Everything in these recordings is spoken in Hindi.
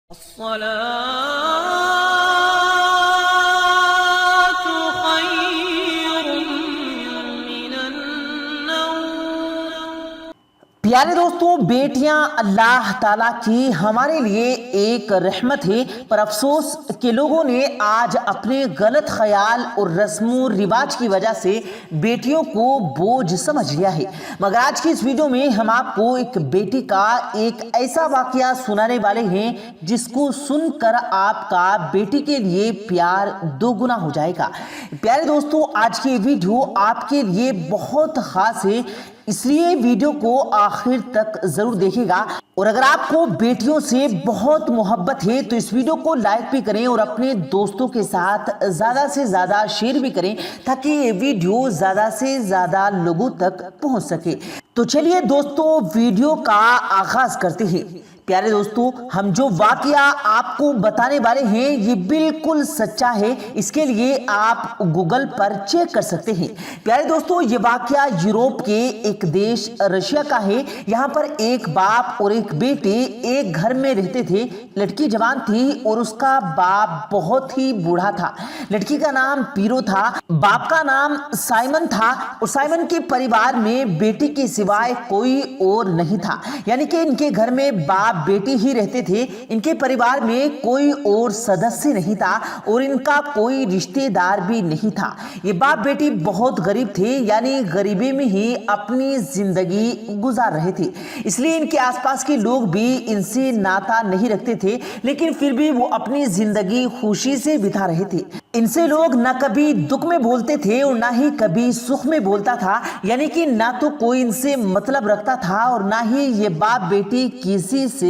अस्सलातु खैरुम मिनन्नौम। प्यारे दोस्तों, बेटियां अल्लाह ताला की हमारे लिए एक रहमत है, पर अफसोस के लोगों ने आज अपने गलत ख्याल और रस्मों रिवाज की वजह से बेटियों को बोझ समझ लिया है। मगर आज की इस वीडियो में हम आपको एक बेटी का एक ऐसा वाकया सुनाने वाले हैं जिसको सुनकर आपका बेटी के लिए प्यार दोगुना हो जाएगा। प्यारे दोस्तों, आज की वीडियो आपके लिए बहुत खास है, इसलिए वीडियो को आखिर तक जरूर देखिएगा। और अगर आपको बेटियों से बहुत मोहब्बत है तो इस वीडियो को लाइक भी करें और अपने दोस्तों के साथ ज्यादा से ज्यादा शेयर भी करें ताकि ये वीडियो ज्यादा से ज्यादा लोगों तक पहुंच सके। तो चलिए दोस्तों, वीडियो का आगाज करते हैं। प्यारे दोस्तों, हम जो वाकया आपको बताने वाले हैं ये बिल्कुल सच्चा है, इसके लिए आप गूगल पर चेक कर सकते हैं। प्यारे दोस्तों, ये वाकया यूरोप के एक देश रशिया का है। यहाँ पर एक बाप और एक बेटे एक घर में रहते थे। लड़की जवान थी और उसका बाप बहुत ही बूढ़ा था। लड़की का नाम पीरो था, बाप का नाम साइमन था और साइमन के परिवार में बेटी के सिवाय कोई और नहीं था। यानी कि इनके घर में बाप बेटी ही रहते थे। इनके परिवार में कोई और सदस्य नहीं था और इनका कोई रिश्तेदार भी नहीं था। ये बाप बेटी बहुत गरीब थे, यानी गरीबी में ही अपनी जिंदगी गुजार रहे थे। इसलिए इनके आसपास के लोग भी इनसे नाता नहीं रखते थे, लेकिन फिर भी वो अपनी जिंदगी खुशी से बिता रहे थे। इनसे लोग ना कभी दुख में बोलते थे और ना ही कभी सुख में बोलता था, यानी कि ना तो कोई इनसे मतलब रखता था और ना ही ये बाप बेटी किसी से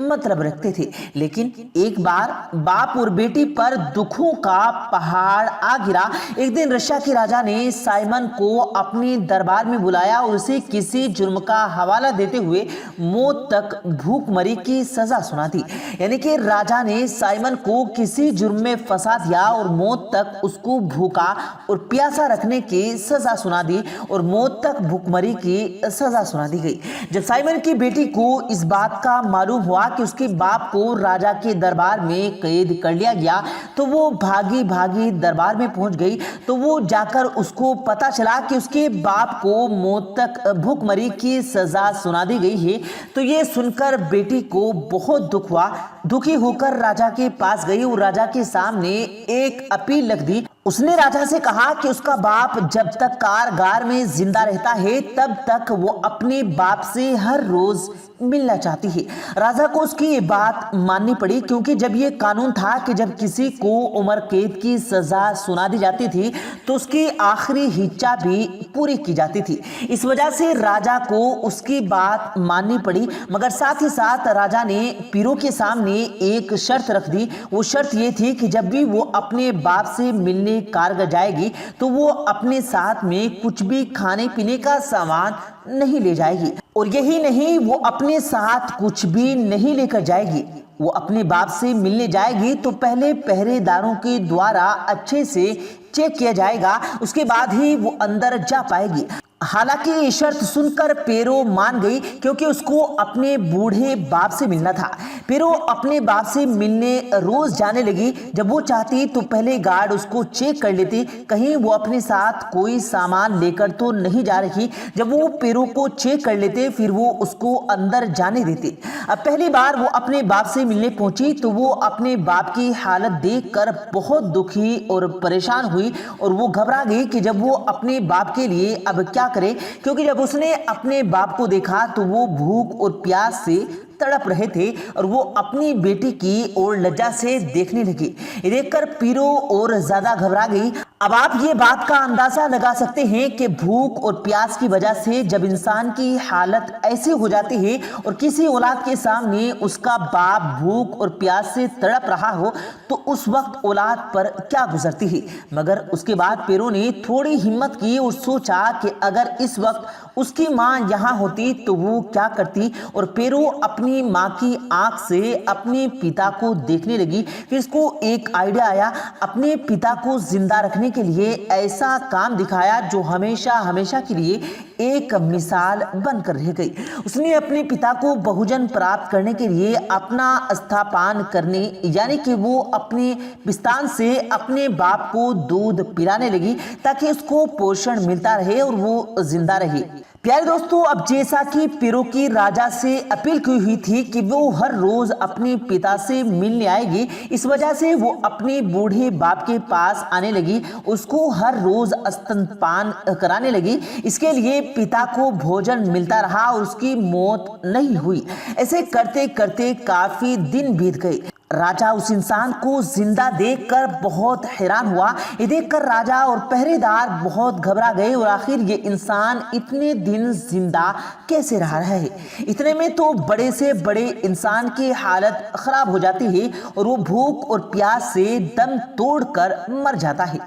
मतलब रखते थे। लेकिन एक बार बाप और बेटी पर दुखों का पहाड़ आ गिरा। एक दिन रशिया के राजा ने साइमन को अपने दरबार में बुलाया और उसे किसी जुर्म का हवाला देते हुए मौत तक भूखमरी की सजा सुना दी। यानी कि राजा ने साइमन को किसी जुर्म में फंसा दिया और मौत तक उसको भूखा और प्यासा रखने की सजा सुना दी और मौत तक भूखमरी की सजा सुना दी गई। जब साइमन की बेटी को इस बात का मालूम हुआ कि उसके बाप को राजा के दरबार में कैद कर लिया गया तो वो भागी भागी दरबार में पहुंच गई। तो वो जाकर उसको पता चला कि उसके बाप को मौत तक भूखमरी की सजा सुना दी गई है। तो ये सुनकर बेटी को बहुत दुख हुआ। दुखी होकर राजा के पास गई और राजा के सामने एक अपील रख दी। उसने राजा से कहा कि उसका बाप जब तक कारागार में जिंदा रहता है तब तक वो अपने बाप से हर रोज मिलना चाहती है। राजा को उसकी ये बात माननी पड़ी, क्योंकि जब ये कानून था कि जब किसी को उम्र कैद की सजा सुना दी जाती थी तो उसकी आखिरी इच्छा भी पूरी की जाती थी। इस वजह से राजा को उसकी बात माननी पड़ी। मगर साथ ही साथ राजा ने पीरो के सामने एक शर्त रख दी। वो शर्त ये थी कि जब भी वो अपने बाप से मिलने कारगर जाएगी तो वो अपने साथ में कुछ भी खाने पीने का सामान नहीं ले जाएगी। और यही नहीं, वो अपने साथ कुछ भी नहीं लेकर जाएगी। वो अपने बाप से मिलने जाएगी तो पहले पहरेदारों के द्वारा अच्छे से चेक किया जाएगा, उसके बाद ही वो अंदर जा पाएगी। हालांकि ये शर्त सुनकर पेरो मान गई, क्योंकि उसको अपने बूढ़े बाप से मिलना था। पेरो अपने बाप से मिलने रोज जाने लगी। जब वो चाहती तो पहले गार्ड उसको चेक कर लेती, कहीं वो अपने साथ कोई सामान लेकर तो नहीं जा रही। जब वो पेरो को चेक कर लेते फिर वो उसको अंदर जाने देते। अब पहली बार वो अपने बाप से मिलने पहुंची तो वो अपने बाप की हालत देखकर बहुत दुखी और परेशान हुई और वो घबरा गई कि जब वो अपने बाप के लिए अब क्या करे, क्योंकि जब उसने अपने बाप को देखा तो वो भूख और प्यास से तड़प रहे थे और वो अपनी बेटी की ओर लज्जा से देखने लगी। ये देखकर पीरो और ज्यादा घबरा गई। अब आप ये बात का अंदाजा लगा सकते हैं कि भूख और प्यास की वजह से जब इंसान की हालत ऐसी हो जाती है और किसी औलाद के सामने उसका बाप भूख और प्यास से तड़प रहा हो तो उस वक्त औलाद पर क्या गुजरती है। मगर उसके बाद पेरो ने थोड़ी हिम्मत की और सोचा कि अगर इस वक्त उसकी माँ यहाँ होती तो वो क्या करती, और पेरो अपनी माँ की आंख से अपने पिता को देखने लगी। फिर इसको एक आइडिया आया, अपने पिता को जिंदा रखने के लिए ऐसा काम दिखाया जो हमेशा हमेशा के लिए एक मिसाल बनकर रह गई। उसने अपने पिता को बहुजन प्राप्त करने के लिए अपना स्तनपान करने, यानी कि वो अपने पिस्तान से अपने बाप को दूध पिलाने लगी ताकि उसको पोषण मिलता रहे और वो जिंदा रहे। प्यारे दोस्तों, अब जैसा कि पेरो की राजा से अपील की हुई थी कि वो हर रोज अपने पिता से मिलने आएगी, इस वजह से वो अपने बूढ़े बाप के पास आने लगी, उसको हर रोज स्तनपान कराने लगी। इसके लिए पिता को भोजन मिलता रहा और उसकी मौत नहीं हुई। ऐसे करते करते काफी दिन बीत गए। राजा उस इंसान को जिंदा देखकर बहुत हैरान हुआ। ये देखकर राजा और पहरेदार बहुत घबरा गए और आखिर ये इंसान इतने दिन जिंदा कैसे रहा है। इतने में तो बड़े से बड़े इंसान की हालत खराब हो जाती है और वो भूख और प्यास से दम तोड़कर मर जाता है।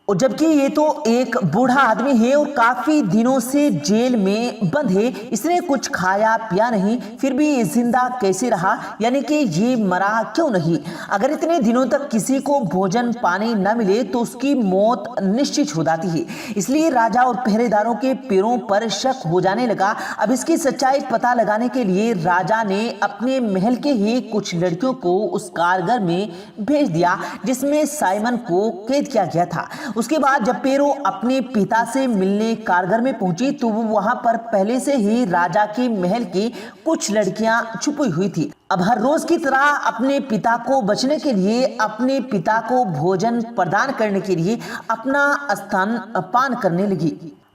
और जबकि ये तो एक बूढ़ा आदमी है और काफी दिनों से जेल में बंद है, इसने कुछ खाया पिया नहीं, फिर भी ये जिंदा कैसे रहा, यानी कि ये मरा क्यों नहीं। अगर इतने दिनों तक किसी को भोजन पानी न मिले तो उसकी मौत निश्चित हो जाती है। इसलिए राजा और पहरेदारों के पैरों पर शक हो जाने लगा। अब इसकी सच्चाई पता लगाने के लिए राजा ने अपने महल के ही कुछ लड़कियों को उस कारगर में भेज दिया जिसमें साइमन को कैद किया गया था। उसके बाद जब पेरो अपने पिता से मिलने कारगर में पहुंची तो वो वहां पर पहले से ही राजा के महल की कुछ लड़कियां छुपी हुई थी। अब हर रोज की तरह अपने पिता को बचने के लिए, अपने पिता को भोजन प्रदान करने के लिए अपना स्तनपान करने लगी।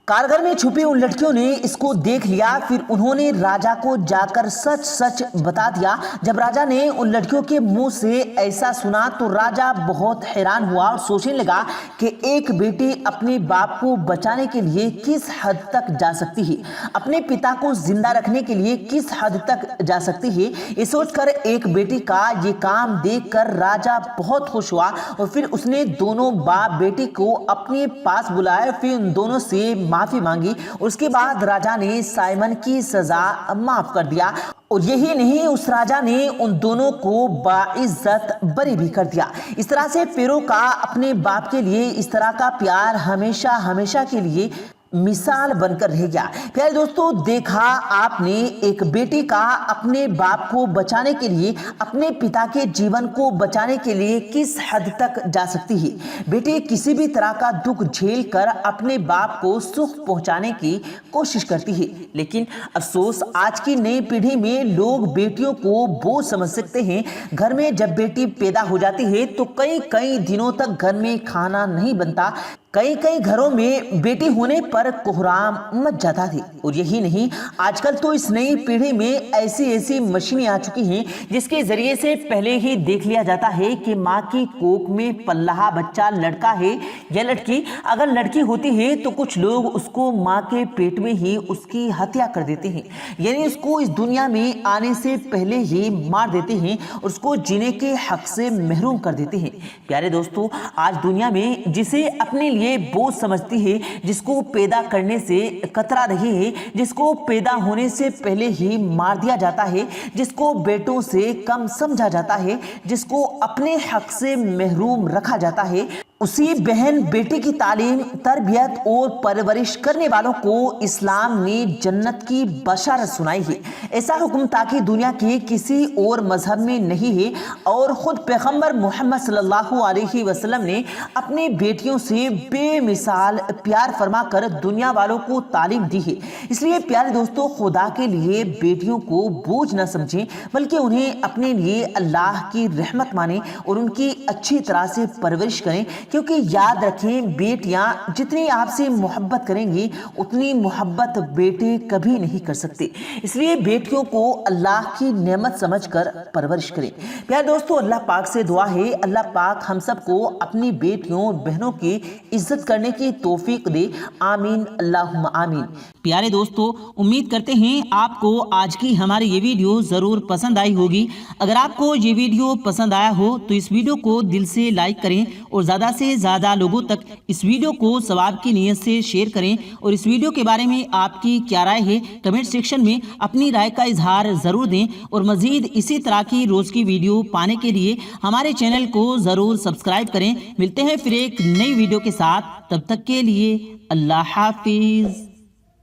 कारगर में छुपी उन लड़कियों ने इसको देख लिया। फिर उन्होंने राजा को जाकर सच सच बता दिया। जब राजा ने उन लड़कियों के मुंह से ऐसा सुना तो राजा बहुत हैरान हुआ और सोचने लगा कि एक बेटी अपने बाप को बचाने के लिए किस हद तक जा सकती है, अपने पिता को जिंदा रखने के लिए किस हद तक जा सकती है। ये सोचकर एक बेटी का ये काम देखकर राजा बहुत खुश हुआ और फिर उसने दोनों बाप बेटी को अपने पास बुलाया। फिर उन दोनों से माफी मांगी। उसके बाद राजा ने साइमन की सजा माफ कर दिया और यही नहीं, उस राजा ने उन दोनों को बाइज्जत बरी भी कर दिया। इस तरह से पेरो का अपने बाप के लिए इस तरह का प्यार हमेशा हमेशा के लिए मिसाल बनकर रह गया। प्यारे दोस्तों, देखा आपने एक बेटी का अपने बाप को बचाने के लिए, अपने पिता के जीवन को बचाने के लिए किस हद तक जा सकती है। बेटी किसी भी तरह का दुख झेल कर अपने बाप को सुख पहुंचाने की कोशिश करती है, लेकिन अफसोस आज की नई पीढ़ी में लोग बेटियों को बोझ समझ सकते हैं। घर में जब बेटी पैदा हो जाती है तो कई कई दिनों तक घर में खाना नहीं बनता। कई कई घरों में बेटी होने पर कोहराम मच जाता थी। और यही नहीं, आजकल तो इस नई पीढ़ी में ऐसी ऐसी मशीनें आ चुकी हैं जिसके जरिए से पहले ही देख लिया जाता है कि माँ की कोख में पल रहा बच्चा लड़का है या लड़की। अगर लड़की होती है तो कुछ लोग उसको माँ के पेट में ही उसकी हत्या कर देते हैं, यानी उसको इस दुनिया में आने से पहले ही मार देते हैं, उसको जीने के हक से महरूम कर देते हैं। प्यारे दोस्तों, आज दुनिया में जिसे अपने लिए बोझ समझती है, जिसको पैदा करने से कतरा रही है, जिसको पैदा होने से पहले ही मार दिया जाता है, जिसको बेटों से कम समझा जाता है, जिसको अपने हक से महरूम रखा जाता है, उसी बहन बेटी की तालीम, तरबियत और परवरिश करने वालों को इस्लाम ने जन्नत की बशारत सुनाई है। ऐसा हुक्म ताकि दुनिया के किसी और मजहब में नहीं है और खुद पैगंबर मोहम्मद सल्लल्लाहु अलैहि वसल्लम ने अपनी बेटियों से बेमिसाल प्यार फरमाकर दुनिया वालों को तालीम दी है। इसलिए प्यारे दोस्तों, खुदा के लिए बेटियों को बोझ न समझें, बल्कि उन्हें अपने लिए अल्लाह की रहमत माने और उनकी अच्छी तरह से परवरिश करें, क्योंकि याद रखें, बेटियां जितनी आपसे मोहब्बत करेंगी उतनी मोहब्बत बेटे कभी नहीं कर सकते। इसलिए बेटियों को अल्लाह की नेमत समझकर परवरिश करें। प्यारे दोस्तों, अल्लाह पाक से दुआ है, अल्लाह पाक हम सबको अपनी बेटियों और बहनों की इज्जत करने की तौफीक दे। आमीन, अल्लाहुम्मा आमीन। प्यारे दोस्तों, उम्मीद करते हैं आपको आज की हमारी ये वीडियो ज़रूर पसंद आई होगी। अगर आपको ये वीडियो पसंद आया हो तो इस वीडियो को दिल से लाइक करें और ज़्यादा से ज़्यादा लोगों तक इस वीडियो को सवाब की नीयत से शेयर करें और इस वीडियो के बारे में आपकी क्या राय है कमेंट सेक्शन में अपनी राय का इजहार ज़रूर दें और मज़ीद इसी तरह की रोज़ की वीडियो पाने के लिए हमारे चैनल को ज़रूर सब्सक्राइब करें। मिलते हैं फिर एक नई वीडियो के साथ, तब तक के लिए अल्लाह हाफिज़।